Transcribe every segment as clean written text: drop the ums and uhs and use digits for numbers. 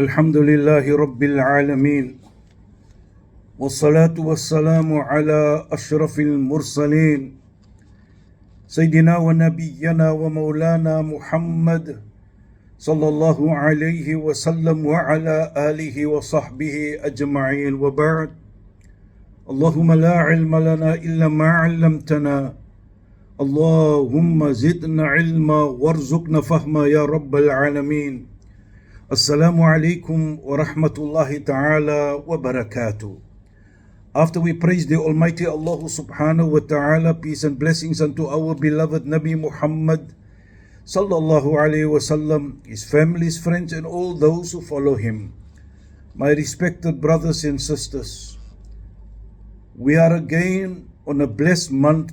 الحمد لله رب العالمين والصلاة والسلام على أشرف المرسلين سيدنا ونبينا ومولانا محمد صلى الله عليه وسلم وعلى آله وصحبه أجمعين وبعد اللهم لا علم لنا إلا ما علمتنا اللهم زدنا علما وارزقنا فهما يا رب العالمين. Assalamu alaikum wa rahmatullahi ta'ala wa barakatuh. After we praise the Almighty Allah subhanahu wa ta'ala, peace and blessings unto our beloved Nabi Muhammad sallallahu alayhi wa sallam, his family, his friends and all those who follow him. My respected brothers and sisters, we are again on a blessed month,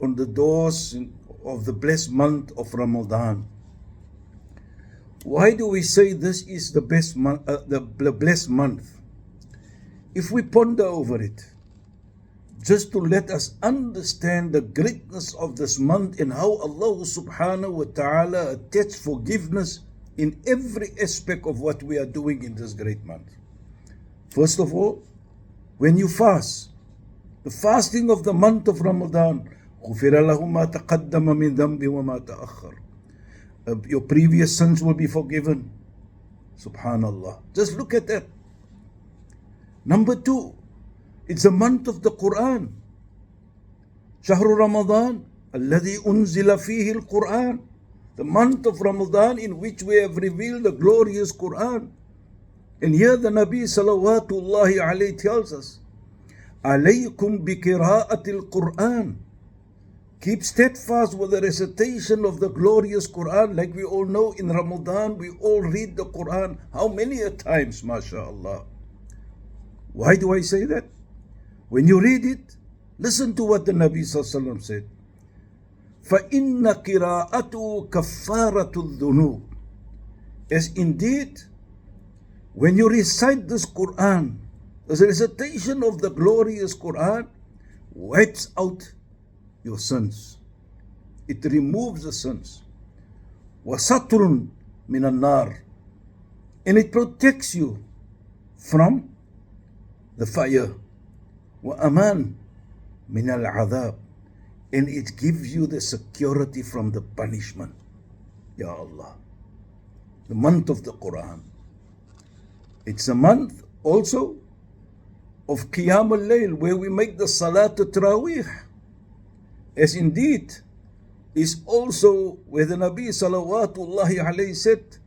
on the doors of the blessed month of Ramadan. Why do we say this is the best month, the blessed month? If we ponder over it, just to let us understand the greatness of this month and how Allah subhanahu wa ta'ala attached forgiveness in every aspect of what we are doing in this great month. First of all, when you fast, the fasting of the month of Ramadan, غُفِرَ لَهُ مَا تَقَدَّمَ مِنْ ذَنْبِ وَمَا تَأَخَّرَ. Your previous sins will be forgiven. Subhanallah. Just look at that. Number two, it's a month of the Quran. شهر رمضان الذي أنزل فيه القرآن. The month of Ramadan in which we have revealed the glorious Quran. And here the Nabi salawatullahi alayhi tells us, عليكم بقراءة القرآن. Keep steadfast with the recitation of the glorious Quran. Like we all know, in Ramadan, we all read the Quran. How many a times, mashallah. Why do I say that? When you read it, listen to what the Nabi sallallahu alaihi wasallam said. فَإِنَّ قِرَاءَتُ كَفَّارَةُ الذُّنُوبِ. As indeed, when you recite this Quran, the recitation of the glorious Quran wipes out your sins. It removes the sins. وَسَطْرٌ مِنَ النَّارِ. And it protects you from the fire. وَأَمَانٌ مِنَ الْعَذَابِ. And it gives you the security from the punishment. Ya Allah. The month of the Quran. It's a month also of Qiyam al-Layl, where we make the Salat al-Taraweeh. As indeed is also where the Nabi salawatullahi alayhi said,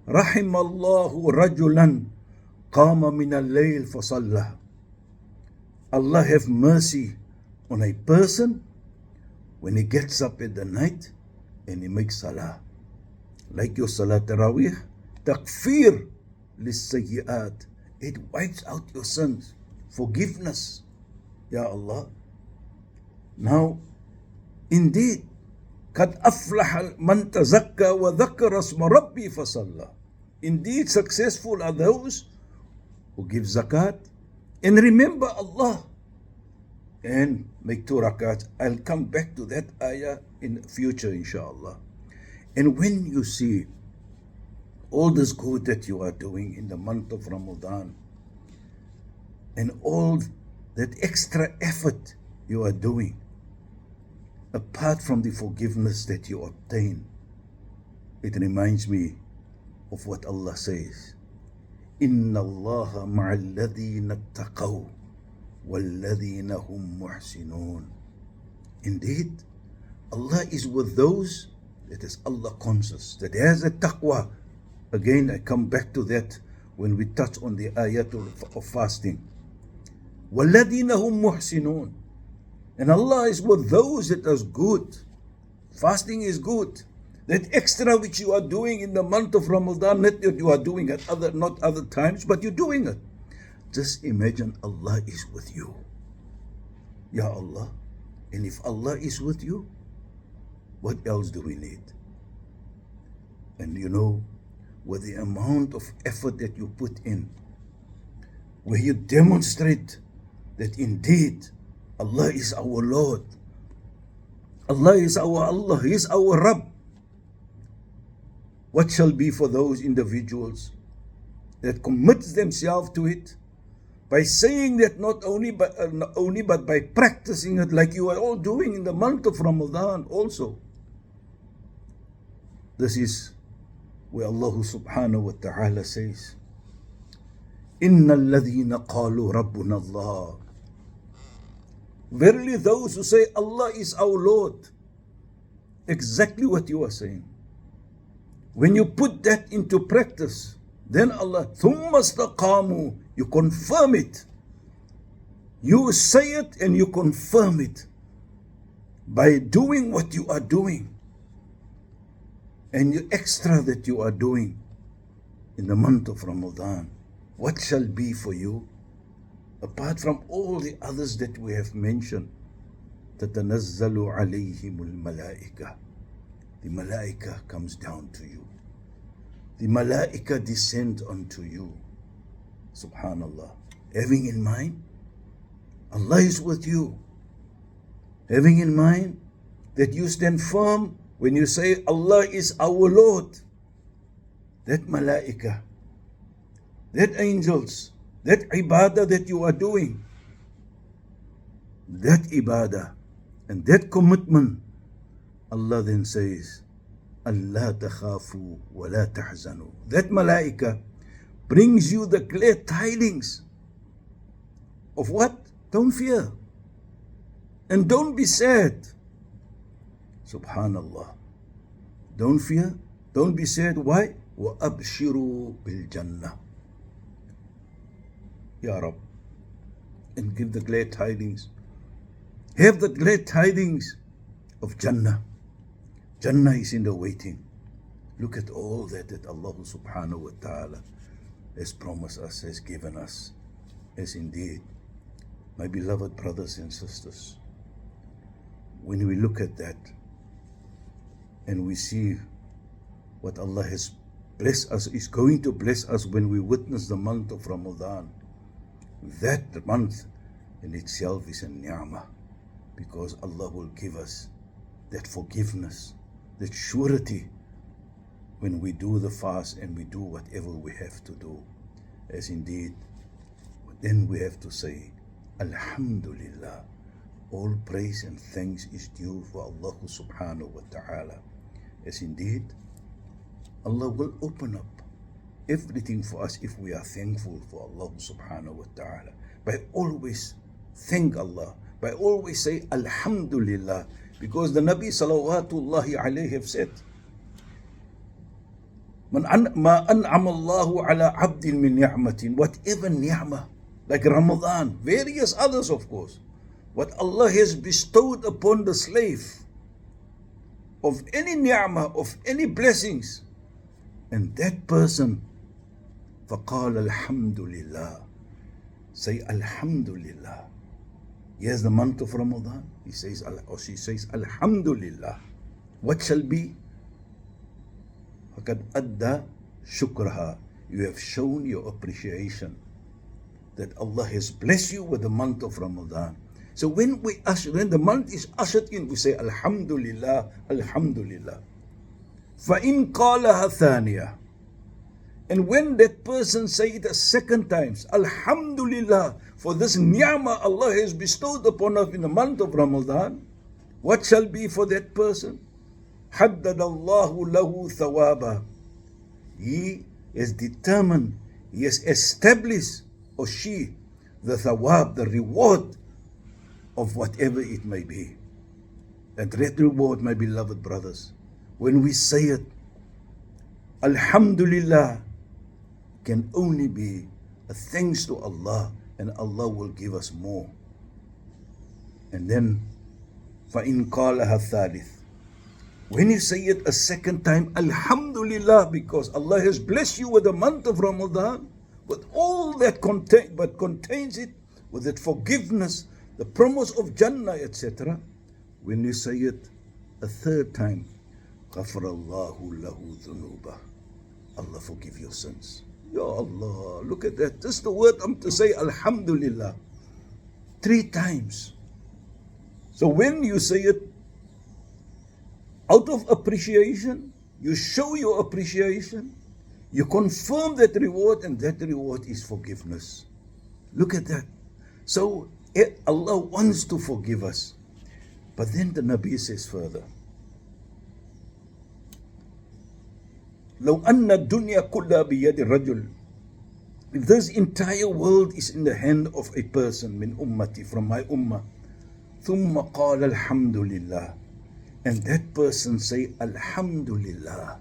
رحم الله رجلا قام من الليل فصلى. Allah have mercy on a person when he gets up in the night and he makes salah. Like your salat tarawih, takfir lissayyat. It wipes out your sins. Forgiveness. Ya Allah. Now, indeed, قَدْ أَفْلَحَ مَنْ تَزَكَّى وَذَكَّرَ اسْمَ رَبِّي فَصَلَّى. Indeed, successful are those who give zakat and remember Allah and make 2 rakats. I'll come back to that ayah in future, inshallah. And when you see all this good that you are doing in the month of Ramadan and all that extra effort you are doing, apart from the forgiveness that you obtain, it reminds me of what Allah says. إِنَّ اللَّهَ مَعَ الَّذِينَ اتَّقَوْا وَالَّذِينَ هُمْ مُحْسِنُونَ. Indeed, Allah is with those that is Allah conscious, that has a taqwa. Again, I come back to that when we touch on the ayat of fasting. وَالَّذِينَ هُمْ مُحْسِنُونَ. And Allah is with those that is good. Fasting is good. That extra which you are doing in the month of Ramadan, not that you are doing at not other times, but you're doing it. Just imagine Allah is with you. Ya Allah. And if Allah is with you, what else do we need? And you know, with the amount of effort that you put in, where you demonstrate that indeed Allah is our Lord, Allah is our Allah, He is our Rabb. What shall be for those individuals that commits themselves to it, by saying that not only but by practicing it like you are all doing in the month of Ramadan also. This is where Allah subhanahu wa ta'ala says, Inna alladhina qalu Rabbuna Allah. Verily those who say Allah is our Lord, exactly what you are saying. When you put that into practice, then Allah, ثُمَّ اسْتَقَامُوا, you confirm it. You say it and you confirm it by doing what you are doing and the extra that you are doing in the month of Ramadan. What shall be for you? Apart from all the others that we have mentioned, تَتَنَزَّلُ عَلَيْهِمُ الْمَلَائِكَةِ. The malaika comes down to you. The malaika descend unto you. Subhanallah. Having in mind, Allah is with you. Having in mind that you stand firm when you say Allah is our Lord. That malaika, that angels, that ibadah that you are doing, that ibadah and that commitment, Allah then says, Allah takhafu wa la tahzanu. That malaika brings you the glad tidings of what? Don't fear and don't be sad. Subhanallah. Don't fear, don't be sad. Why? Wa abshiru bil jannah. Ya Rab, and give the glad tidings. Have the glad tidings of Jannah. Jannah is in the waiting. Look at all that Allah subhanahu wa ta'ala has promised us, has given us. As indeed, my beloved brothers and sisters, when we look at that and we see what Allah has blessed us, is going to bless us when we witness the month of Ramadan, that month in itself is a ni'mah, because Allah will give us that forgiveness, that surety when we do the fast and we do whatever we have to do. As indeed, then we have to say, Alhamdulillah, all praise and thanks is due for Allah subhanahu wa ta'ala. As indeed, Allah will open up everything for us if we are thankful for Allah subhanahu wa ta'ala. By always thank Allah, by always say Alhamdulillah, because the Nabi salawatullahi alayhi have said, Ma an'ama Allahu ala abdin min ni'matin, whatever ni'mah, like Ramadan, various others of course, what Allah has bestowed upon the slave of any ni'mah, of any blessings, and that person فقال الحمد لله, say Alhamdulillah. Yes, the month of Ramadan, he says, or she says Alhamdulillah. What shall be? فقد أدى شكرها. You have shown your appreciation that Allah has blessed you with the month of Ramadan. So when the month is ushered in, we say Alhamdulillah, Alhamdulillah. فإن قالها ثانية. And when that person say it a second time, Alhamdulillah, for this ni'mah Allah has bestowed upon us in the month of Ramadan, what shall be for that person? حَدَّدَ اللَّهُ لَهُ ثَوَابًا. He has determined, he has established, or she, the thawab, the reward of whatever it may be. And that reward, my beloved brothers, when we say it, Alhamdulillah, can only be a thanks to Allah, and Allah will give us more. And then, فَإِنْ قَالَهَا الثَّالِث. When you say it a second time, Alhamdulillah, because Allah has blessed you with the month of Ramadan, with all that contains it, with that forgiveness, the promise of Jannah, etc. When you say it a third time, غَفَرَ اللَّهُ لَهُ ذُنُوبَهُ. Allah forgive your sins. Ya Allah, look at that. Just the word to say Alhamdulillah 3 times. So when you say it out of appreciation, you show your appreciation, You confirm that reward, and that reward is forgiveness. Look at that. So Allah wants to forgive us. But then the Nabi says further, لو أن الدنيا كلها بيد الرجل. If this entire world is in the hand of a person, min ummati, from my ummah, ثم قال الحمد لله, and that person say الحمد لله,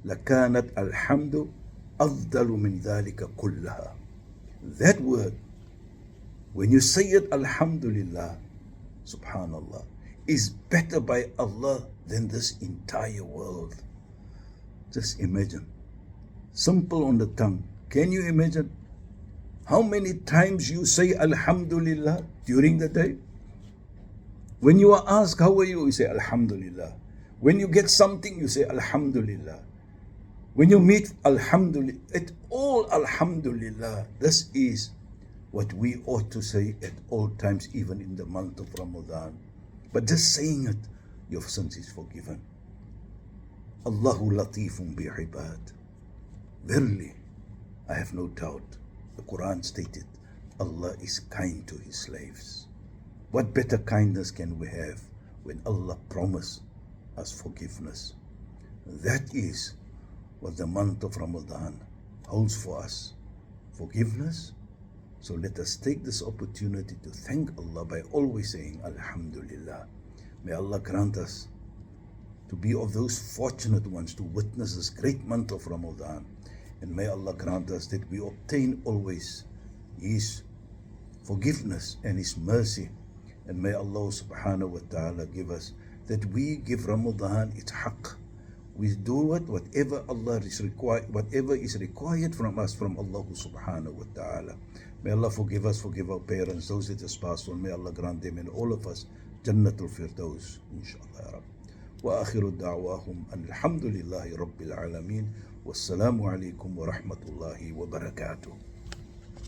لكانت الحمد أفضل من ذلك كلها. That word, when you say it, alhamdulillah, subhanallah, is better by Allah than this entire world. Just imagine. Simple on the tongue. Can you imagine how many times you say alhamdulillah during the day? When you are asked, how are you? You say alhamdulillah. When you get something, you say alhamdulillah. When you meet, alhamdulillah. It all alhamdulillah. This is what we ought to say at all times, even in the month of Ramadan. But just saying it, your sins is forgiven. Allahu latifun bi'ibad. Verily, I have no doubt, the Quran stated, Allah is kind to His slaves. What better kindness can we have when Allah promised us forgiveness? That is what the month of Ramadan holds for us. Forgiveness. So let us take this opportunity to thank Allah by always saying Alhamdulillah. May Allah grant us to be of those fortunate ones to witness this great month of Ramadan. And may Allah grant us that we obtain always His forgiveness and His mercy. And may Allah subhanahu wa ta'ala give us that we give Ramadan its haqq. We do it, whatever is required from us from Allah subhanahu wa ta'ala. May Allah forgive us, forgive our parents, those that has passed on. May Allah grant them and all of us Jannatul Firdaus, inshallah ya Rabb. Wa akhiru da'wahum alhamdulillahi rabbil alameen. Wassalamu alaikum wa rahmatullahi wa barakatuh.